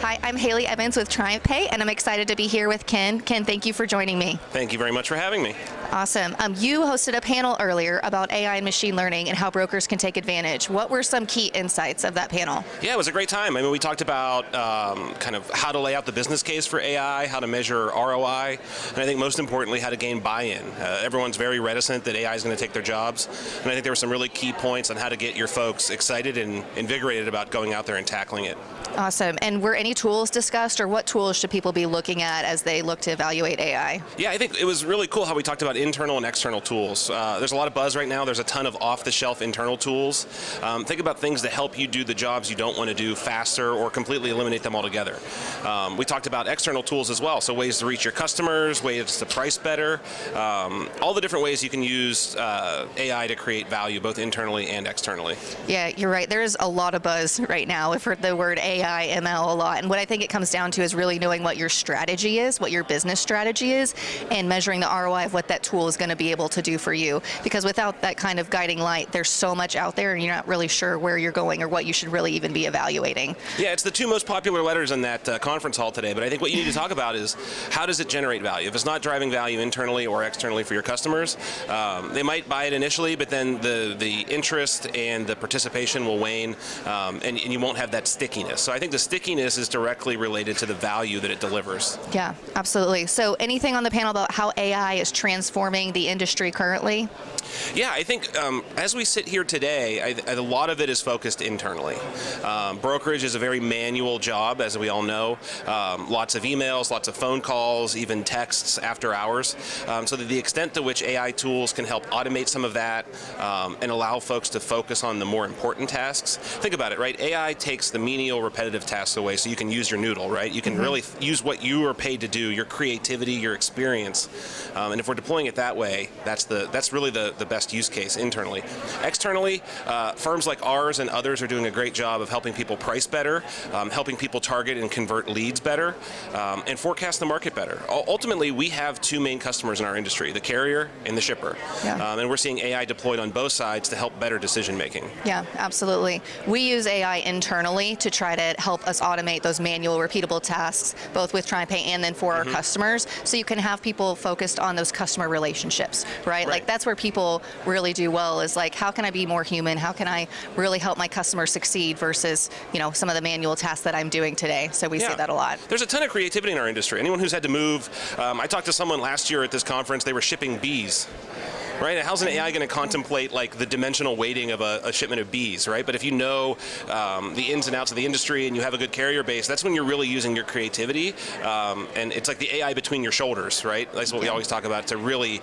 Hi, I'm Hayley Evans with TriumphPay, and I'm excited to be here with Ken. Ken, thank you for joining me. Thank you very much for having me. Awesome. You hosted a panel earlier about AI and machine learning and how brokers can take advantage. What were some key insights of that panel? Yeah, it was a great time. I mean, we talked about kind of how to lay out the business case for AI, how to measure ROI, and I think most importantly, how to gain buy-in. Everyone's very reticent that AI is going to take their jobs, and I think there were some really key points on how to get your folks excited and invigorated about going out there and tackling it. Awesome. And were any tools discussed, or what tools should people be looking at as they look to evaluate AI? Yeah, I think it was really cool how we talked about internal and external tools. There's a lot of buzz right now. There's a ton of off-the-shelf internal tools. Think about things that help you do the jobs you don't want to do faster or completely eliminate them altogether. We talked about external tools as well, so ways to reach your customers, ways to price better, all the different ways you can use AI to create value both internally and externally. Yeah, you're right. There's a lot of buzz right now. We've heard the word AI, ML a lot, and what I think it comes down to is really knowing what your strategy is, what your business strategy is, and measuring the ROI of what that tool is going to be able to do for you. Because without that kind of guiding light, there's so much out there and you're not really sure where you're going or what you should really even be evaluating. Yeah, it's the two most popular letters in that conference hall today, but I think what you need to talk about is how does it generate value? If it's not driving value internally or externally for your customers, they might buy it initially, but then the interest and the participation will wane, and you won't have that stickiness. So I think the stickiness is directly related to the value that it delivers. Yeah, absolutely. So anything on the panel about how AI is transforming the industry currently? Yeah, I think as we sit here today, a lot of it is focused internally. Brokerage is a very manual job, as we all know. Lots of emails, lots of phone calls, even texts after hours. So that the extent to which AI tools can help automate some of that and allow folks to focus on the more important tasks. Think about it, right? AI takes the menial, repetitive tasks away so you can use your noodle, right? You can really use what you are paid to do, your creativity, your experience. And if we're deploying it that way, that's really the best use case internally. Externally, firms like ours and others are doing a great job of helping people price better, helping people target and convert leads better, and forecast the market better. Ultimately, we have two main customers in our industry, the carrier and the shipper. Yeah. And we're seeing AI deployed on both sides to help better decision making. Yeah, absolutely. We use AI internally to try to help us automate those manual, repeatable tasks, both with TriumphPay and then for our customers, so you can have people focused on those customer relationships, right? Like that's where people really do well, is like, how can I be more human? How can I really help my customers succeed versus, you know, some of the manual tasks that I'm doing today? So we see that a lot. There's a ton of creativity in our industry. Anyone who's had to move, I talked to someone last year at this conference, they were shipping bees. Right? How's an AI going to contemplate like the dimensional weighting of a shipment of bees, right? But if you know the ins and outs of the industry and you have a good carrier base, that's when you're really using your creativity, and it's like the AI between your shoulders, right? That's what we always talk about, to really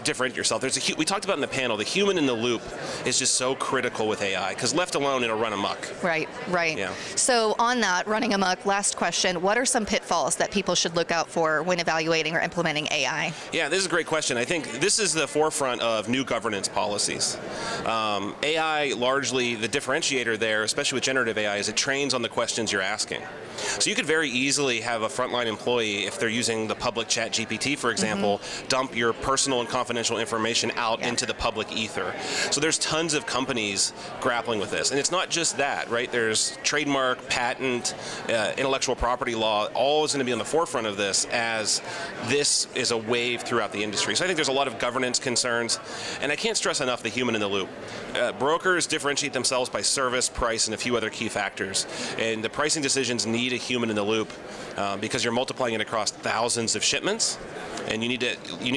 differentiate yourself. We talked about in the panel, the human in the loop is just so critical with AI, because left alone it'll run amok. Right, right. Yeah. So on that, running amok, last question, what are some pitfalls that people should look out for when evaluating or implementing AI? Yeah, this is a great question. I think this is the forefront of new governance policies. AI, largely the differentiator there, especially with generative AI, is it trains on the questions you're asking. So you could very easily have a frontline employee, if they're using the public chat GPT, for example, dump your personal and confidential information out into the public ether. So there's tons of companies grappling with this. And it's not just that, right? There's trademark, patent, intellectual property law, all is going to be on the forefront of this, as this is a wave throughout the industry. So I think there's a lot of governance concerns, and I can't stress enough the human in the loop. Brokers differentiate themselves by service, price, and a few other key factors. And the pricing decisions need a human in the loop because you're multiplying it across thousands of shipments, and you need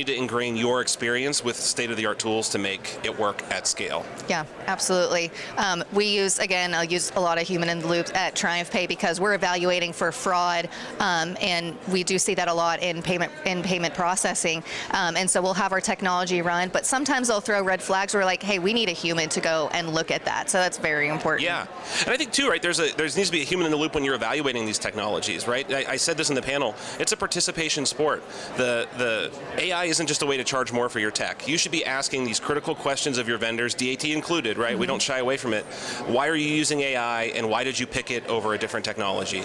to ingrain your experience with state-of-the-art tools to make it work at scale. Yeah, absolutely. We use, again, I'll use a lot of human in the loop at TriumphPay because we're evaluating for fraud, and we do see that a lot in payment processing. And so we'll have our technology run, but sometimes they'll throw red flags. We're like, hey, we need a human to go and look at that. So that's very important. Yeah, and I think too, right? There needs to be a human in the loop when you're evaluating these technologies, right? I said this in the panel. It's a participation sport. The AI isn't just a way to charge more for your tech. You should be asking these critical questions of your vendors, DAT included, right? We don't shy away from it. Why are you using AI, and why did you pick it over a different technology?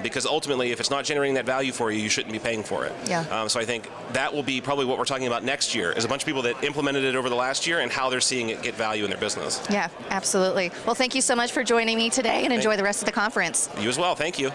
Because ultimately, if it's not generating that value for you, you shouldn't be paying for it. Yeah. So I think that will be probably what we're talking about next year, is a bunch of people that implemented it over the last year and how they're seeing it get value in their business. Yeah, absolutely. Well, thank you so much for joining me today, and enjoy the rest of the conference. You as well. Thank you.